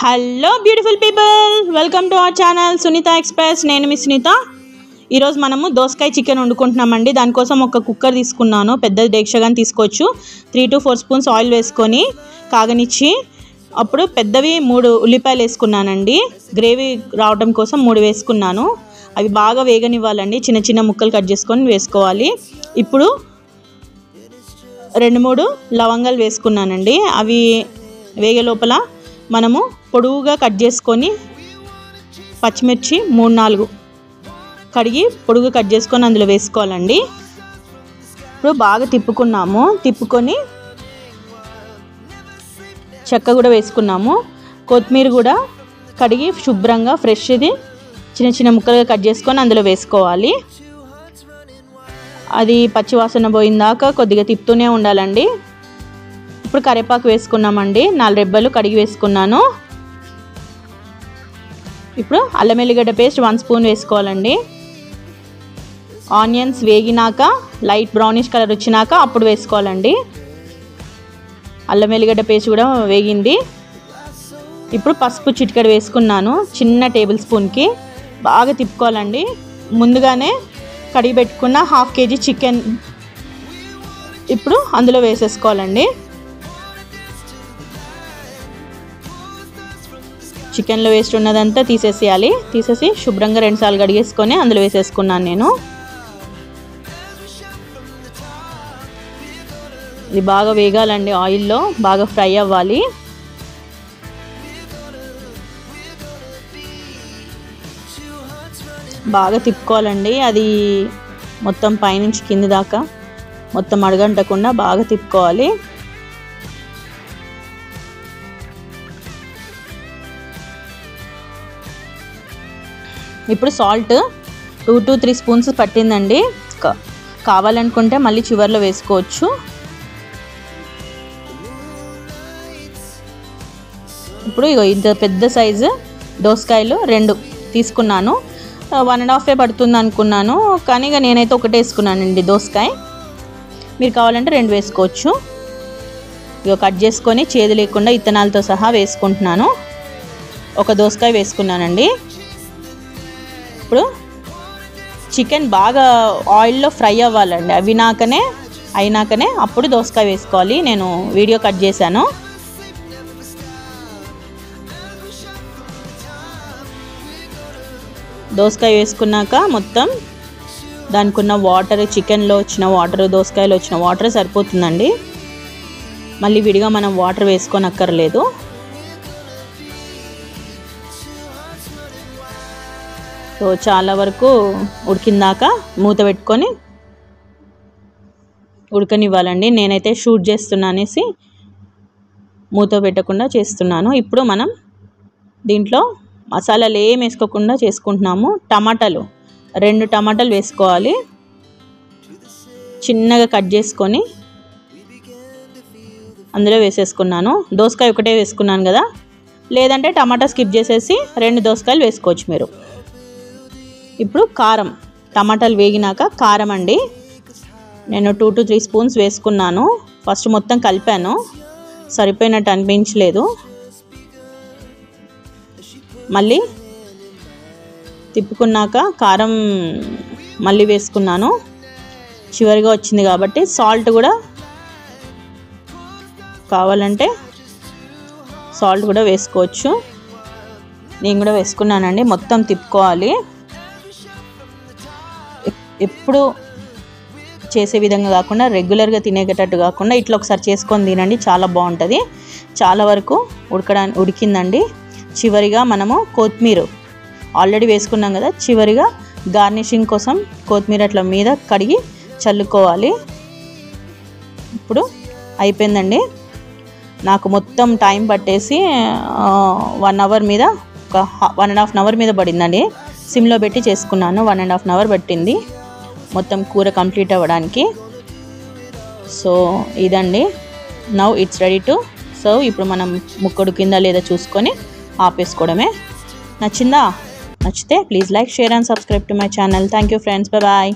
Hello beautiful people, welcome to our channel Sunitha express. నేను మీ సునీత. ఈరోజు మనము దోసకాయ చికెన్ వండుకుంటున్నామండి. దానికోసం ఒక కుక్కర్ తీసుకున్నాను, పెద్ద డేక్షగాని తీసుకోవచ్చు. 3 to 4 స్పూన్స్ ఆయిల్ వేసుకొని కాగనిచ్చి అప్పుడు పెద్దవి 3 ఉల్లిపాయలు వేసుకున్నానండి. గ్రేవీ రావడం కోసం 3 వేసుకున్నాను. అవి బాగా వేగనివ్వాలండి. చిన్న చిన్న ముక్కలు కట్ చేసుకొని వేసుకోవాలి. ఇప్పుడు 2-3 లవంగాలు వేసుకున్నానండి. అవి వేగే లోపల మనము పొడువుగా కట్ చేసుకొని పచ్చిమిర్చి 3-4 కడిగి పొడుగుగా కట్ చేసుకొని అందులో వేసుకోవాలండి. ఇప్పుడు బాగా తిప్పుకొని చెక్క కూడా వేసుకున్నాము. కొత్తిమీర కూడా కడిగి శుభ్రంగా ఫ్రెష్ది చిన్న చిన్న ముక్కలుగా కట్ చేసుకొని అందులో వేసుకోవాలి. అది పచ్చివాసన పోయిందాక కొద్దిగా తిప్పుతూనే ఉండాలండి. ఇప్పుడు కరివేపాకు వేసుకున్నామండి. 4 రెబ్బలు కడిగి వేసుకున్నాను. ఇప్పుడు అల్లం వెల్లిగడ్డ పేస్ట్ 1 స్పూన్ వేసుకోవాలండి. ఆనియన్స్ వేగినాక లైట్ బ్రౌనిష్ కలర్ వచ్చినాక అప్పుడు వేసుకోవాలండి. అల్లం వెల్లిగడ్డ పేస్ట్ కూడా వేగింది. ఇప్పుడు పసుపు చిటికెడు వేసుకున్నాను, చిన్న టేబుల్ స్పూన్కి. బాగా తిప్పుకోవాలండి. ముందుగానే కడిగి పెట్టుకున్న 1/2 kg చికెన్ ఇప్పుడు అందులో వేసేసుకోవాలండి. చికెన్లో వేస్ట్ ఉన్నదంతా తీసేసేయాలి. తీసేసి శుభ్రంగా 2 సార్లు కడిగేసుకొని అందులో వేసేసుకున్నాను నేను. ఇది బాగా వేగాలండి, ఆయిల్లో బాగా ఫ్రై అవ్వాలి. బాగా తిప్పుకోవాలండి. అది మొత్తం పైనుంచి కింది దాకా మొత్తం అడగంటకుండా బాగా తిప్పుకోవాలి. ఇప్పుడు సాల్ట్ 2 to 3 స్పూన్స్ పట్టిందండి. కావాలనుకుంటే మళ్ళీ చివర్లో వేసుకోవచ్చు. ఇప్పుడు ఇగో ఇంత పెద్ద సైజు దోసకాయలు 2 తీసుకున్నాను. 1.5 పడుతుంది అనుకున్నాను, కానీ ఇక నేనైతే ఒకటే వేసుకున్నానండి దోసకాయ. మీరు కావాలంటే 2 వేసుకోవచ్చు. ఇక కట్ చేసుకొని చేదు లేకుండా ఇత్తనాలతో సహా వేసుకుంటున్నాను. ఒక దోసకాయ వేసుకున్నానండి. ఇప్పుడు చికెన్ బాగా ఆయిల్లో ఫ్రై అవ్వాలండి. అయినాకనే అప్పుడు దోసకాయ వేసుకోవాలి. నేను వీడియో కట్ చేశాను. దోసకాయ వేసుకున్నాక మొత్తం దానికి ఉన్న వాటర్, చికెన్లో వచ్చిన వాటర్, దోసకాయలో వచ్చిన వాటర్ సరిపోతుందండి. మళ్ళీ విడిగా మనం వాటర్ వేసుకోనక్కర్లేదు. సో చాలా వరకు ఉడికిందాక మూత పెట్టుకొని ఉడకనివ్వాలండి. నేనైతే షూట్ చేస్తున్నా అనేసి మూత పెట్టకుండా చేస్తున్నాను. ఇప్పుడు మనం దీంట్లో మసాలాలు ఏం వేసుకోకుండా చేసుకుంటున్నాము. టమాటాలు 2 టమాటాలు వేసుకోవాలి. చిన్నగా కట్ చేసుకొని అందులో వేసేసుకున్నాను. దోసకాయ ఒకటే వేసుకున్నాను కదా, లేదంటే టమాటా స్కిప్ చేసేసి 2 దోసకాయలు వేసుకోవచ్చు మీరు. ఇప్పుడు కారం, టమాటాలు వేగినాక కారం అండి. నేను 2 to 3 స్పూన్స్ వేసుకున్నాను. ఫస్ట్ మొత్తం కలిపాను, సరిపోయినట్టు అనిపించలేదు. మళ్ళీ తిప్పుకున్నాక కారం మళ్ళీ వేసుకున్నాను. చివరిగా వచ్చింది కాబట్టి సాల్ట్ కూడా కావాలంటే సాల్ట్ కూడా వేసుకోవచ్చు. నేను కూడా వేసుకున్నానండి. మొత్తం తిప్పుకోవాలి. ఎప్పుడు చేసే విధంగా కాకుండా, రెగ్యులర్గా తినేటట్టు కాకుండా ఇట్లా ఒకసారి చేసుకొని తినండి, చాలా బాగుంటుంది. చాలా వరకు ఉడికిందండి. చివరిగా మనము కొత్తిమీర ఆల్రెడీ వేసుకున్నాం కదా, చివరిగా గార్నిషింగ్ కోసం కొత్తిమీర అట్లా మీద కడిగి చల్లుకోవాలి. ఇప్పుడు అయిపోయిందండి. నాకు మొత్తం టైం పట్టేసి 1 అవర్ మీద, ఒక 1.5 అవర్ మీద పడిందండి. సిమ్లో పెట్టి చేసుకున్నాను. 1.5 అవర్ పట్టింది మొత్తం కూర కంప్లీట్ అవ్వడానికి. సో ఇదండి. Now it's ready to serve. ఇప్పుడు మనం ముక్కడు కింద లేదా చూసుకొని ఆపేసుకోవడమే. నచ్చితే please like, share and subscribe to my channel. Thank you friends. Bye.